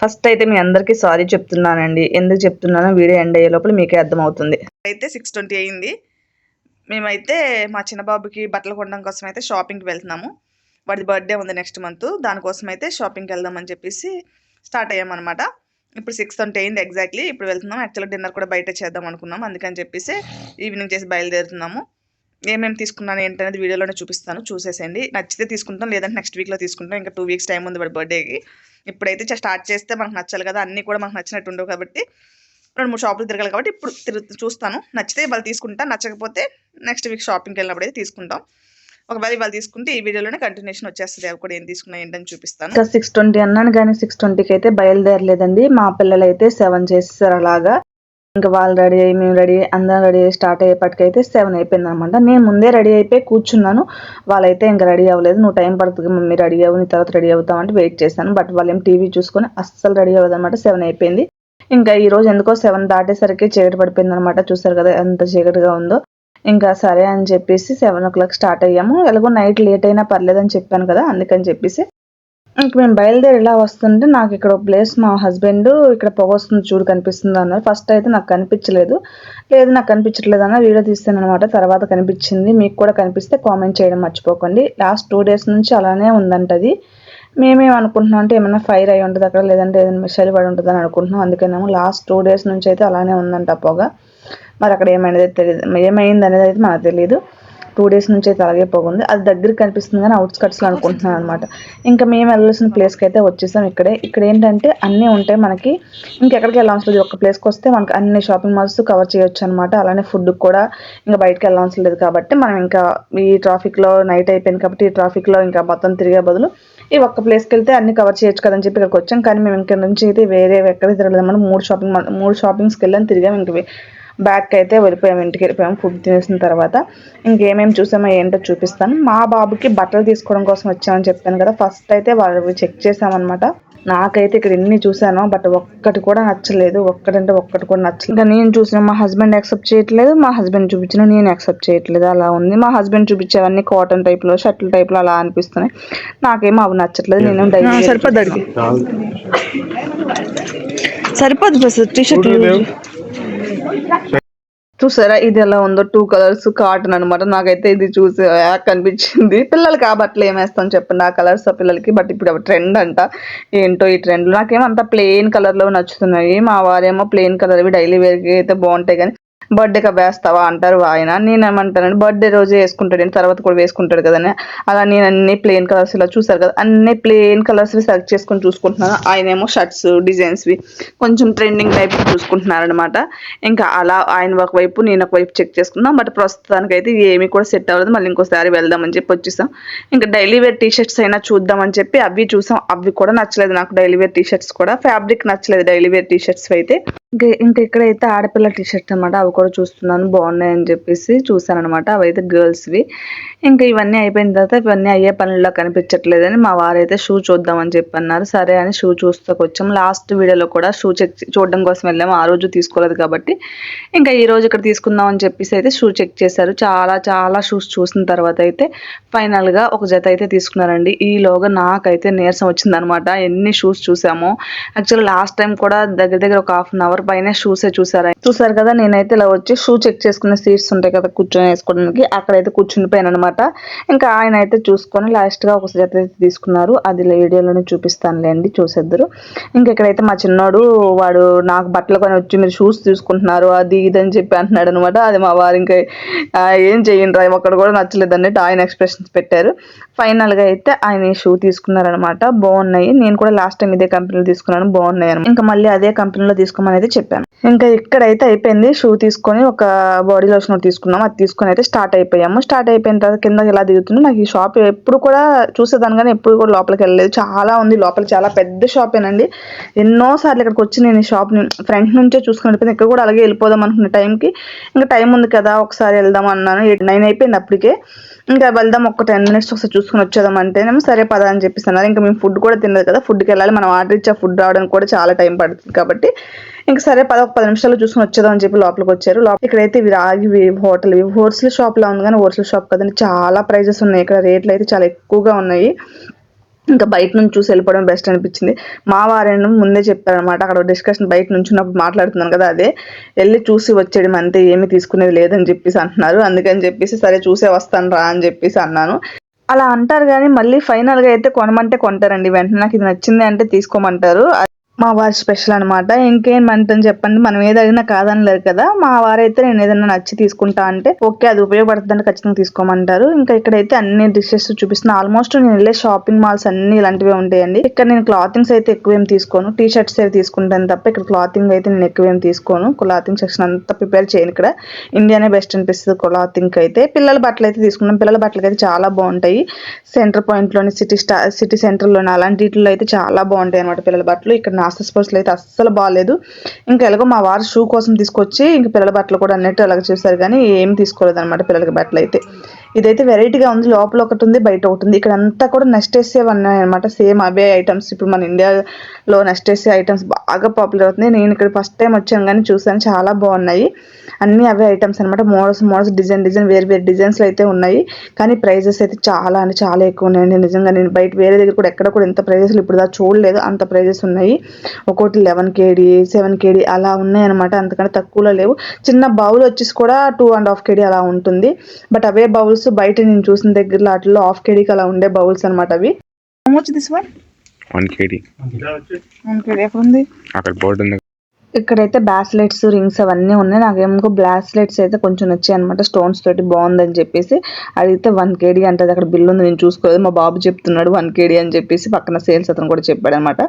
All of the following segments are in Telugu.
ఫస్ట్ అయితే మీ అందరికీ సారీ చెప్తున్నానండి. ఎందుకు చెప్తున్నానో వీడియో ఎండ్ అయ్యే లోపల మీకే అర్థమవుతుంది. అయితే 6:20 అయింది. మేమైతే మా చిన్న బాబుకి బట్టలు కొనడం కోసం అయితే షాపింగ్కి వెళ్తున్నాము. వాడి బర్త్డే ఉంది నెక్స్ట్ మంత్. దానికోసం అయితే షాపింగ్కి వెళ్దామని చెప్పేసి స్టార్ట్ అయ్యామన్నమాట. ఇప్పుడు 6:20 అయింది ఎగ్జాక్ట్లీ. ఇప్పుడు వెళ్తున్నాం. యాక్చువల్గా డిన్నర్ కూడా బయట చేద్దాం అనుకున్నాం. అందుకని చెప్పేసి ఈవినింగ్ చేసి బయలుదేరుతున్నాము. ఏమేమి తీసుకున్నాను ఏంటనేది వీడియోలోనే చూపిస్తాను, చూసేసేయండి. నచ్చితే తీసుకుంటాం, లేదంటే నెక్స్ట్ వీక్లో తీసుకుంటాం. ఇంకా 2 వీక్స్ టైం ఉంది వాడి బర్త్డేకి. ఇప్పుడైతే స్టార్ట్ చేస్తే మనకు నచ్చాలి కదా, అన్నీ కూడా మనకు నచ్చినట్టు ఉండవు కాబట్టి 2-3 షాపులు తిరగాలి కాబట్టి ఇప్పుడు చూస్తాను. నచ్చితే వాళ్ళు తీసుకుంటా, నచ్చకపోతే నెక్స్ట్ వీక్ షాపింగ్కి వెళ్ళినప్పుడు అయితే తీసుకుంటాం. ఒకవేళ వాళ్ళు తీసుకుంటే ఈ వీడియోలోనే కంటిన్యూషన్ వచ్చేస్తుంది. అవి కూడా ఏం తీసుకున్నా ఏంటని చూపిస్తాను. ఇంకా 6:20 అన్నాను కానీ 6:20కి అయితే బయలుదేరలేదండి. మా పిల్లలు అయితే 7 చేసేసారు అలాగా. ఇంకా వాళ్ళు రెడీ అయ్యి మేము రెడీ అందరం రెడీ అయ్యి స్టార్ట్ అయ్యేపటికైతే 7 అయిపోయింది అనమాట. నేను ముందే రెడీ అయిపోయి కూర్చున్నాను. వాళ్ళైతే ఇంకా రెడీ అవ్వలేదు. నువ్వు టైం పడుతుంది మమ్మీ, రెడీ అవ్వు, నీ తర్వాత రెడీ అవుతావు అంటే వెయిట్ చేశాను. బట్ వాళ్ళు ఏం టీవీ చూసుకొని అస్సలు రెడీ అవ్వదు అనమాట. 7 అయిపోయింది. ఇంకా ఈ రోజు ఎందుకో 7 దాటేసరికి చీకటి పడిపోయింది అనమాట. చూసారు కదా ఎంత చీకటిగా ఉందో. ఇంకా సరే అని చెప్పేసి 7 o'clock స్టార్ట్ అయ్యాము. ఎలాగో నైట్ లేట్ అయినా పర్లేదని చెప్పాను కదా, అందుకని చెప్పేసి ఇంక మేము బయలుదేరి ఇలా వస్తుంటే నాకు ఇక్కడ ఒక ప్లేస్ మా హస్బెండ్ ఇక్కడ పొగ వస్తుంది చూడు కనిపిస్తుంది అన్నారు. ఫస్ట్ అయితే నాకు కనిపించలేదు. లేదు నాకు కనిపించట్లేదు అన్న వీడియో తీస్తాను అనమాట. తర్వాత కనిపించింది. మీకు కూడా కనిపిస్తే కామెంట్ చేయడం మర్చిపోకండి. లాస్ట్ 2 days నుంచి అలానే ఉందంట. అది మేమేం అనుకుంటున్నాం అంటే ఏమైనా ఫైర్ అయి ఉంటుంది అక్కడ, లేదంటే ఏదైనా మిసైల్ పడి ఉంటుంది అని అనుకుంటున్నాం. అందుకనేమో లాస్ట్ 2 days నుంచి అయితే అలానే ఉందంట పొగ. మరి అక్కడ ఏమైంది అనేది అయితే మనకు తెలియదు. 2 days నుంచి అయితే అలాగే పోగుంది. అది దగ్గరికి కనిపిస్తుంది కానీ అవుట్స్కట్స్లో అనుకుంటున్నాను అనమాట. ఇంకా మేము వెళ్ళాల్సిన ప్లేస్కి అయితే వచ్చేసాం. ఇక్కడ ఏంటంటే అన్నీ ఉంటాయి మనకి. ఇంకెక్కడికి వెళ్ళాల్సిన లేదు. ఒక ప్లేస్కి వస్తే మనకి అన్ని షాపింగ్ మాల్స్ కవర్ చేయొచ్చు అనమాట. అలానే ఫుడ్కి కూడా ఇంకా బయటకు వెళ్ళాల్సిన లేదు కాబట్టి మనం ఇంకా ఈ ట్రాఫిక్లో నైట్ అయిపోయింది కాబట్టి ఈ ట్రాఫిక్లో ఇంకా మొత్తం తిరిగే బదులు ఈ ఒక్క ప్లేస్కి వెళ్తే అన్ని కవర్ చేయొచ్చు కదని చెప్పి ఇక్కడికి వచ్చాం. కానీ మేము ఇక్కడ నుంచి అయితే వేరే ఎక్కడికి తిరగలేదు. మనం 3 షాపింగ్స్కి వెళ్ళాము, తిరిగాం. ఇంక బ్యాక్ అయితే వెళ్ళిపోయాము, ఇంటికి వెళ్ళిపోయాము ఫుడ్ తినేసిన తర్వాత. ఇంకేమేమి చూసామో ఏంటో చూపిస్తాను. మా బాబుకి బట్టలు తీసుకోవడం కోసం వచ్చామని చెప్పాను కదా. ఫస్ట్ అయితే వాళ్ళు చెక్ చేసామన్నమాట. నాకైతే ఇక్కడ ఎన్ని చూసానో బట్ ఒక్కటి కూడా నచ్చలేదు. ఒక్కటి కూడా నచ్చలేదు. ఇంకా నేను చూసిన మా హస్బెండ్ యాక్సెప్ట్ చేయట్లేదు, మా హస్బెండ్ చూపించిన నేను యాక్సెప్ట్ చేయట్లేదు. అలా ఉంది. మా హస్బెండ్ చూపించేవన్నీ కాటన్ టైప్లో, షర్ట్ల టైప్లో అలా అనిపిస్తున్నాయి. నాకేమో అవి నచ్చట్లేదు. నేను డైలీ సరిపోదు బస్ టీషర్ట్ చూసారా ఇది ఎలా ఉందో. 2 కలర్స్ కాటన్ అనమాట. నాకైతే ఇది చూసి కనిపించింది. పిల్లలకి ఆ బట్టలు ఏమేస్తాం చెప్పండి, ఆ కలర్స్ పిల్లలకి. బట్ ఇప్పుడు ట్రెండ్ అంట. ఏంటో ఈ ట్రెండ్. నాకేమో అంత ప్లెయిన్ కలర్ లో నచ్చుతున్నాయి. మా వారేమో ప్లెయిన్ కలర్ ఇవి డైలీ వేర్కి అయితే బాగుంటాయి కానీ బర్త్డేకి వేస్తావా అంటారు ఆయన. నేనేమంటానండి బర్త్డే రోజే వేసుకుంటాడు, తర్వాత కూడా వేసుకుంటాడు కదని. అలా నేను అన్ని ప్లెయిన్ కలర్స్ ఇలా చూసారు కదా, అన్ని ప్లెయిన్ కలర్స్ సెలెక్ట్ చేసుకొని చూసుకుంటున్నాను. ఆయన ఏమో షర్ట్స్ డిజైన్స్వి కొంచెం ట్రెండింగ్ టైప్ చూసుకుంటున్నారు అనమాట. ఇంకా అలా ఆయన ఒకవైపు నేను ఒకవైపు చెక్ చేసుకున్నాం. బట్ ప్రస్తుతానికి అయితే ఏమీ కూడా సెట్ అవ్వలేదు. మళ్ళీ ఇంకోసారి వెళ్దామని చెప్పి వచ్చేసాం. ఇంకా డైలీ వేర్ టీషర్ట్స్ అయినా చూద్దామని చెప్పి అవి చూసాం. అవి కూడా నచ్చలేదు నాకు. డైలీ వేర్ టీషర్ట్స్ కూడా ఫ్యాబ్రిక్ నచ్చలేదు డైలీ వేర్ టీషర్ట్స్ అయితే. ఇంకా ఇక్కడైతే ఆడపిల్ల టీషర్ట్స్ అనమాట. అవి కూడా చూస్తున్నాను, బాగున్నాయని చెప్పేసి చూసాను అనమాట. అవి అయితే గర్ల్స్వి. ఇంకా ఇవన్నీ అయిపోయిన తర్వాత ఇవన్నీ అయ్యే పనుల్లో కనిపించట్లేదని మా వారైతే షూ చూద్దామని చెప్పి అన్నారు. సరే అని షూ చూస్తాకు వచ్చాము. లాస్ట్ వీడియోలో కూడా షూ చూడడం కోసం వెళ్ళాము. ఆ రోజు తీసుకోలేదు కాబట్టి ఇంకా ఈ రోజు ఇక్కడ తీసుకుందాం అని చెప్పేసి అయితే షూ చెక్ చేశారు. చాలా షూస్ చూసిన తర్వాత అయితే ఫైనల్గా ఒక జత అయితే తీసుకున్నారండి. ఈలోగా నాకైతే నీరసం వచ్చిందనమాట. ఎన్ని షూస్ చూసామో. యాక్చువల్లీ లాస్ట్ టైం కూడా దగ్గర ఒక 1/2 hour పైన షూసే చూసారు కదా. నేనైతే ఇలా వచ్చి షూ చెక్ చేసుకునే సీట్స్ ఉంటాయి కదా కూర్చొని వేసుకోవడానికి, అక్కడైతే కూర్చునిపోయాను అనమాట. ఇంకా ఆయన అయితే చూసుకొని లాస్ట్గా ఒక జత అయితే తీసుకున్నారు. అది వీడియోలోనే చూపిస్తానులేండి, చూసేద్దరు. ఇంకా ఇక్కడైతే మా చిన్నోడు వాడు నాకు బట్టలు కొని వచ్చి మీరు షూస్ తీసుకుంటున్నారు అది ఇది అని చెప్పి అంటున్నాడు అనమాట. అది మా వారు ఇంకా ఏం చెయ్యండి ఒక్కడు కూడా నచ్చలేదు అన్నట్టు ఆయన ఎక్స్ప్రెషన్స్ పెట్టారు. ఫైనల్గా అయితే ఆయన ఈ షూ తీసుకున్నారనమాట. బాగున్నాయి. నేను కూడా లాస్ట్ టైం ఇదే కంపెనీలో తీసుకున్నాను, బాగున్నాయి అనమాట. ఇంకా మళ్ళీ అదే కంపెనీలో తీసుకోమని అయితే చెప్పాను. ఇంకా ఇక్కడైతే అయిపోయింది. షూ తీసుకొని ఒక బాడీ లోషన్ ఒకటి తీసుకున్నాం. అది తీసుకొని అయితే స్టార్ట్ అయిపోయాము. స్టార్ట్ అయిపోయిన తర్వాత కింద ఇలా దిగుతుంది. నాకు ఈ షాప్ ఎప్పుడు కూడా చూసేదాన్ని కానీ ఎప్పుడు కూడా లోపలికి వెళ్ళలేదు. చాలా ఉంది లోపల, చాలా పెద్ద షాపేనండి. ఎన్నోసార్లు ఇక్కడికి వచ్చి నేను ఈ షాప్ని ఫ్రంట్ నుంచే చూసుకొని వెళ్ళిపోయింది. ఇక్కడ కూడా అలాగే వెళ్ళిపోదాం అనుకున్న టైంకి ఇంకా టైం ఉంది కదా ఒకసారి వెళ్దాం అన్నాను. 9 అయిపోయింది అప్పటికే. ఇంకా వెళ్దాం ఒక 10 minutes ఒకసారి చూసుకొని వచ్చేదాం అంటేనేమో సరే పద అని చెప్పిస్తున్నారు. ఇంకా మేము ఫుడ్ కూడా తినలేదు కదా, ఫుడ్కి వెళ్ళాలి. మనం ఆర్డర్ ఇచ్చే ఫుడ్ రావడానికి కూడా చాలా టైం పడుతుంది కాబట్టి ఇంకా సరే 10 నిమిషాలు చూసుకొని వచ్చేదాం అని చెప్పి లోపలికి వచ్చారు. ఇక్కడైతే ఇవి రాగి హోటల్, ఇవి హోల్సేల్ షాప్ లా ఉంది కానీ హోల్సేల్ షాప్ కదండి. చాలా ప్రైజెస్ ఉన్నాయి ఇక్కడ. రేట్లు అయితే చాలా ఎక్కువగా ఉన్నాయి. ఇంకా బయట నుంచి చూసి వెళ్ళిపోవడం బెస్ట్ అనిపించింది. మా వారేమో ముందే చెప్పారనమాట, అక్కడ డిస్కషన్ బయట నుంచి ఉన్నప్పుడు మాట్లాడుతున్నాను కదా, అదే వెళ్ళి చూసి వచ్చేయడం అంతే, ఏమి తీసుకునేది లేదని చెప్పేసి అంటున్నారు. అందుకని చెప్పేసి సరే చూసే వస్తాను రా అని చెప్పేసి అన్నాను. అలా అంటారు కానీ మళ్ళీ ఫైనల్గా అయితే కొనమంటే కొంటారండి. వెంటనే నాకు ఇది నచ్చింది అంటే తీసుకోమంటారు. మా వారి స్పెషల్ అనమాట. ఇంకేమంటని చెప్పండి, మనం ఏది అడిగినా కాదనలేదు కదా. మా వారైతే నేను ఏదైనా నచ్చి తీసుకుంటా అంటే ఓకే అది ఉపయోగపడుతుంది అంటే ఖచ్చితంగా తీసుకోమంటారు. ఇంకా ఇక్కడైతే అన్ని డిషెస్ చూపిస్తున్నా. ఆల్మోస్ట్ నేను వెళ్ళే షాపింగ్ మాల్స్ అన్ని ఇలాంటివే ఉంటాయండి. ఇక్కడ నేను క్లాతింగ్స్ అయితే ఎక్కువేం తీసుకోను, టీ షర్ట్స్ అయితే తీసుకుంటాను తప్ప ఇక్కడ క్లాతింగ్ అయితే నేను ఎక్కువేం తీసుకోను. క్లాతింగ్ సెక్షన్ అంతా ప్రిపేర్ చేయను. ఇక్కడ ఇండియానే బెస్ట్ అనిపిస్తుంది క్లాతింగ్ అయితే. పిల్లల బట్టలు అయితే తీసుకున్నాం. పిల్లల బట్టలకి అయితే చాలా బాగుంటాయి. సెంటర్ పాయింట్ లోని సిటీ సెంటర్ లోని అలాంటి వీటిలో అయితే చాలా బాగుంటాయి అనమాట పిల్లల బట్టలు. ఇక్కడ స్పోర్ట్స్లో అయితే అస్సలు బాగాలేదు. ఇంకా ఎలాగో మా వారు షూ కోసం తీసుకొచ్చి ఇంకా పిల్లల బట్టలు కూడా అన్నట్టు అలాగ చూసారు కానీ ఏం తీసుకోలేదు అనమాట పిల్లలకి బట్టలు అయితే. ఇదైతే వెరైటీగా ఉంది, లోపల ఒకటి ఉంది బయట ఒకటి ఉంది. ఇక్కడ అంతా కూడా నెస్టేసే ఉన్నాయి అనమాట, సేమ్ అవే ఐటమ్స్. ఇప్పుడు మన ఇండియాలో నెస్టేసే ఐటమ్స్ బాగా పాపులర్ అవుతుంది. నేను ఇక్కడ ఫస్ట్ టైం వచ్చాను కానీ చూసాను, చాలా బాగున్నాయి. అన్ని అవే ఐటమ్స్ అనమాట. మోడల్స్ డిజైన్ వేరు డిజైన్స్లో అయితే ఉన్నాయి. కానీ ప్రైజెస్ అయితే చాలా అంటే చాలా ఎక్కువ ఉన్నాయండి. నిజంగా నేను బయట వేరే దగ్గర కూడా ఎక్కడ కూడా ఇంత ప్రైజెస్లు ఇప్పుడు దాకా చూడలేదు, అంత ప్రైజెస్ ఉన్నాయి. ఒక్కోటి 11 kg 7 kg అలా ఉన్నాయి అనమాట, అంతకంటే తక్కువలో లేవు. చిన్న బౌల్ వచ్చేసి కూడా 2.5 kg అలా ఉంటుంది. బట్ అవే బౌల్స్ బయట నేను చూసిన దగ్గరలో వాటిలో 1/2 kg అలా ఉండే బౌల్స్ అనమాట అవి. This one 1 kg. ఎక్కడ ఉంది? అక్కడ బోర్డు ఉంది. ఇక్కడైతే బ్రాస్లెట్స్ రింగ్స్ అవన్నీ ఉన్నాయి. నాకేమో బ్రాస్లెట్స్ అయితే కొంచెం నచ్చాయి అనమాట, స్టోన్స్ తోటి బాగుందని చెప్పేసి అడిగితే 1 kg అంటది. అక్కడ బిల్లు ఉంది, నేను చూసుకోలేదు. మా బాబు చెప్తున్నాడు 1 kg అని చెప్పేసి, పక్కన సేల్స్ అతను కూడా చెప్పాడు అనమాట.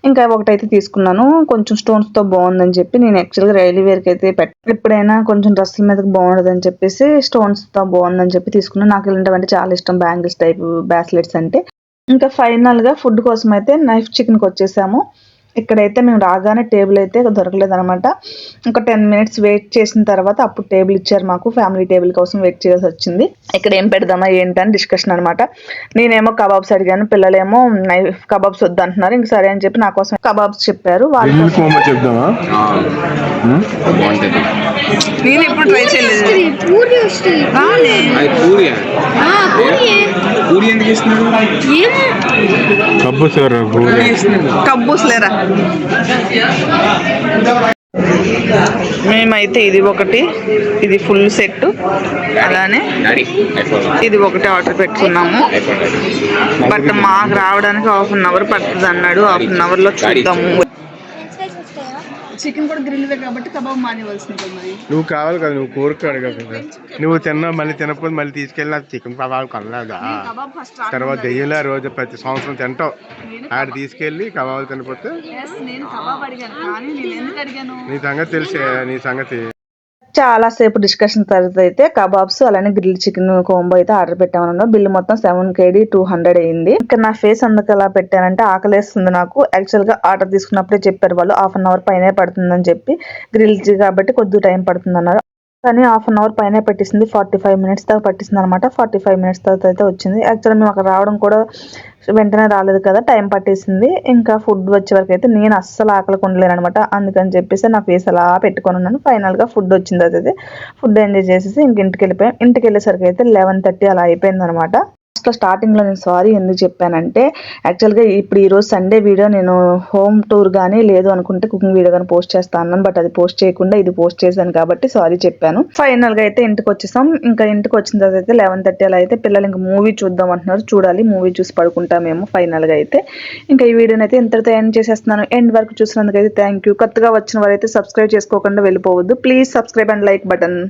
ఇంకా ఒకటైతే తీసుకున్నాను, కొంచెం స్టోన్స్ తో బాగుందని చెప్పి. నేను యాక్చువల్గా రైలీ వేర్కి అయితే ఎప్పుడైనా కొంచెం డ్రెస్సుల మీదకి బాగుండదని చెప్పేసి స్టోన్స్ తో బాగుందని చెప్పి తీసుకున్నాను. నాకు ఇలాంటివంటే చాలా ఇష్టం, బ్యాంగిల్స్ టైప్ బ్రాస్లెట్స్ అంటే. ఇంకా ఫైనల్ గా ఫుడ్ కోసం అయితే నైఫ్ చికెన్కి వచ్చేసాము. ఇక్కడైతే మేము రాగానే టేబుల్ అయితే దొరకలేదు అనమాట. ఒక 10 minutes వెయిట్ చేసిన తర్వాత అప్పుడు టేబుల్ ఇచ్చారు మాకు. ఫ్యామిలీ టేబుల్ కోసం వెయిట్ చేయాల్సి వచ్చింది. ఇక్కడ ఏం పెడదామా ఏంటని డిస్కషన్ అనమాట. నేనేమో కబాబ్స్ అడిగాను, పిల్లలేమో కబాబ్స్ వద్దు అంటున్నారు. ఇంక సరే అని చెప్పి నా కోసం కబాబ్స్ చెప్పారు. వాళ్ళు నేను ఎప్పుడు ట్రై చేయలేదు. కబ్బూస్ లేరా. మేమైతే ఇది ఒకటి, ఇది ఫుల్ సెట్, అలానే ఇది ఒకటి ఆర్డర్ పెట్టుకున్నాము. బట్ మాకు రావడానికి 1/2 hour పడుతుంది అన్నాడు. 1/2 hour లో చూద్దాము. చికెన్ కూడా గ్రిల్వే కాబట్టి కబాబ్ మానేవలసింది. మరి నువ్వు కావాలి కదా, నువ్వు కోరిక అడగదు. నువ్వు తిన్నా మళ్ళీ తినకపోతే మళ్ళీ తీసుకెళ్ళి నాకు చికెన్ కబాబ్ కొనలేదా? తర్వాత దెయ్యంలా రోజు ప్రతి సంవత్సరం తింటావు. ఆడ తీసుకెళ్ళి కబాబ్ తినకపోతే నీ సంగతి తెలిసే, నీ సంగతి. చాలా సేపు డిస్కషన్ తర్వాత అయితే కబాబ్స్ అలానే గ్రిల్ చికెన్ కోంబో అయితే ఆర్డర్ పెట్టామన్నా. బిల్లు మొత్తం 7 kg 200 అయింది. ఇంకా నా ఫేస్ అందుకు అలా పెట్టానంటే ఆకలేస్తుంది నాకు. యాక్చువల్ గా ఆర్డర్ తీసుకున్నప్పుడే చెప్పారు వాళ్ళు 1/2 hour పైనే పడుతుందని చెప్పి. గ్రిల్ కాబట్టి కొద్ది టైం పడుతుంది అన్నారు. కానీ 1/2 hour పైన పెట్టింది. 45 minutes దాకా పట్టింది అనమాట. 45 minutes తర్వాత అయితే వచ్చింది. యాక్చువల్గా మేము అక్కడ రావడం కూడా వెంటనే రాలేదు కదా, టైం పట్టేసింది. ఇంకా ఫుడ్ వచ్చే వరకు అయితే నేను అస్సలు ఆకలి ఉండలేను అనమాట. అందుకని చెప్పేసి నా ఫేస్ అలా పెట్టుకొని ఉన్నాను. ఫైనల్గా ఫుడ్ వచ్చింది. అయితే ఫుడ్ ఎంజాయ్ చేసేసి ఇంటికి వెళ్ళిపోయాం. ఇంటికి వెళ్ళేసరికి అయితే 11:30 అలా అయిపోయింది అనమాట. స్టార్టింగ్ లో నేను సారీ ఎందుకు చెప్పానంటే, యాక్చువల్గా ఇప్పుడు ఈరోజు సండే వీడియో నేను హోమ్ టూర్ కానీ లేదు అనుకుంటే కుకింగ్ వీడియో కానీ పోస్ట్ చేస్తాను అన్నాను. బట్ అది పోస్ట్ చేయకుండా ఇది పోస్ట్ చేశాను కాబట్టి సారీ చెప్పాను. ఫైనల్ గా అయితే ఇంటికి వచ్చేసాం. ఇంకా ఇంటికి వచ్చిన తర్వాత అయితే 11:30 అలా అయితే పిల్లలు ఇంకా మూవీ చూద్దాం అంటున్నారు. చూడాలి, మూవీ చూసి పడుకుంటామేమో ఫైనల్ గా అయితే. ఇంకా ఈ వీడియోని అయితే ఇంతటితో ఎండ్ చేసేస్తున్నాను. ఎండ్ వరకు చూసినందుకు అయితే థ్యాంక్ యూ. కొత్తగా వచ్చిన వారైతే సబ్స్క్రైబ్ చేసుకోకుండా వెళ్ళిపోవద్దు. Please subscribe and like button.